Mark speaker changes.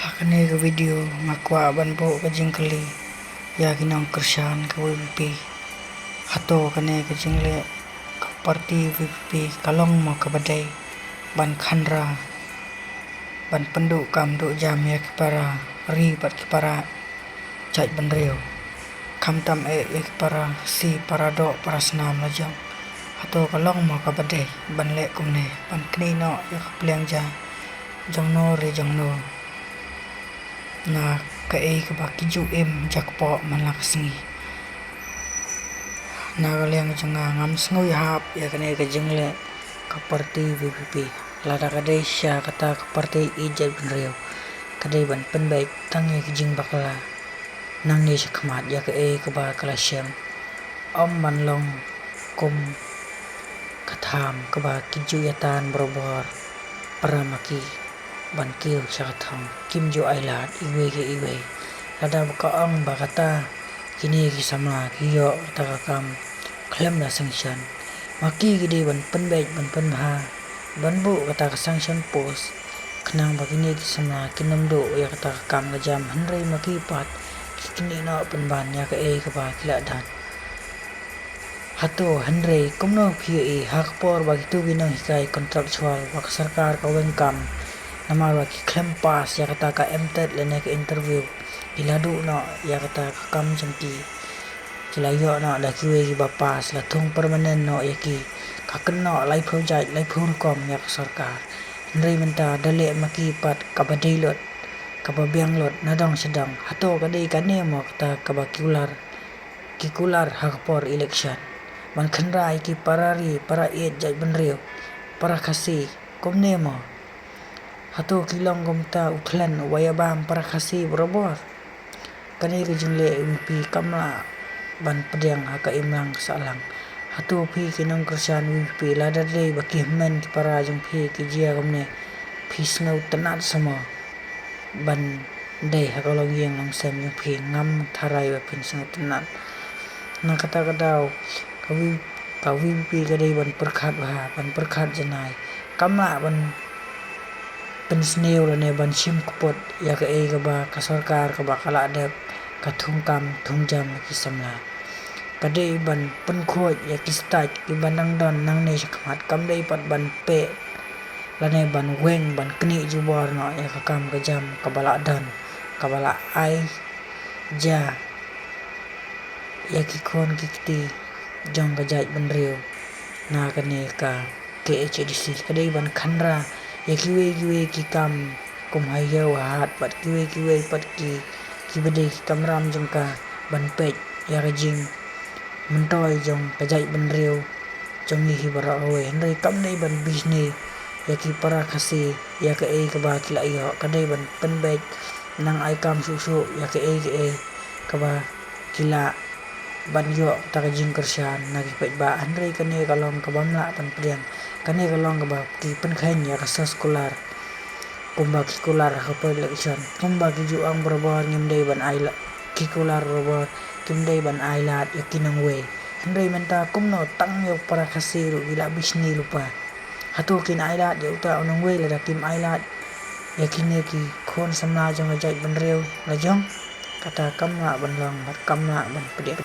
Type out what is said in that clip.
Speaker 1: Hakane ke video ngakwa ban bo ke jingkeli ya ginang kersan ke WP hato kane ke jingle ke parti WP kalong mo ke badai ban khandra ban penduk kam duk jam ya ke para ri pat ke para cai ban reo kam tam ya ke para si para do para senam lajang hato kalong mo ke badai ban lek kumne ban kni no ya ke pleng ja jong no re jong no na ke ke baki ju em jakpo manlak singi na galeng janga ngam sngui hap ya kane ke jingle ke parti VPP lada kadai sya kata ke parti ijat benreo kadai ban penbaik tangi ke jing bakala nang ni syakmat ya ke ba kala syam om manlong kum katham ke ba kiju yatan berobor paramaki ban kiu syakatham kim jo ailat iwe lada ka ong ba kata kini ki sama kiyo takakam klem na sanction maki gidi ban penbaik ban penha ban bu kata sanction post kenang bagini ki sama kinamdo ya kata kam ngajam henry maki pat kini no penban ya ke ba kila dan hato henry kumno phe hakpor bagi tu binang hikai kontraktual bak sarkar ka wengkam nama bagi klem pas ya kata ka MTED lene ke interview iladu no ya kata kam jengki kilayo no da kiwe ki bapas la thung permanen no yaki kaken no lai project lai phur kom ya sarkar ndrei menta dale maki pat kabadai lot kababiang lot nadong sedang hato kadai kane mo kata kikular hakpor election man khandrai ki parari para jai benreo para kasi komne mo hato kilong gomta uklan wayabam para kasi berobor kani ke jingle MP kamla ban pedang haka imlang salang hato pi kinong kersan WP lada dei baki men ki para jong pi ki jia komne pi snau tenat sama ban dei haka long yang long sem jong pi ngam tharai ba pin snau tenat na kata kadau ka WP kadai ban perkhat janai kamla ban pensneu lane ban sim kupot ya ke ba ka sarkar ka ba kala adep ka thungkam thungjam ki samla kadai ban penkhoj ya ki staj ki banang don nang ne sakmat kam dei pat ban pe lane ban weng ban kni jubor no ya ka kam ka jam ka bala dan ka bala ai ja ya ki kon ki kti jong ka jaj ban reu na kane ka KHDC kadai ban khandra ya kiwe ki kam kum hayo hat pat kiwe pat ki bede ki kamram jong ka ban pej ya ka jing mentoy jong ka jai ban reu jong ni hi bara owe ndai kam nei ban bisne ya ki para khasi ya ka ba kila yo kadai ban penbej nang ai kam susu ya ka ka ba kila ban yo ta ka jing kersan nagi pej ba andrei kane kalong ka bamla pan priang kane kalong ka ba ki pen khain ya ka sekolah kumba ki kular ha pa election kumba ki ju ang berobor ngimdei ban aila ki kular robor kimdei ban ailat yakinang we andrei menta kumno tang yo para khasiru gila bisni lupa hatu kin ailat ya uta onong we la kim ailat yakine ki khon samna jong jai ban reu la jong kata kamna ban long kamna ban pede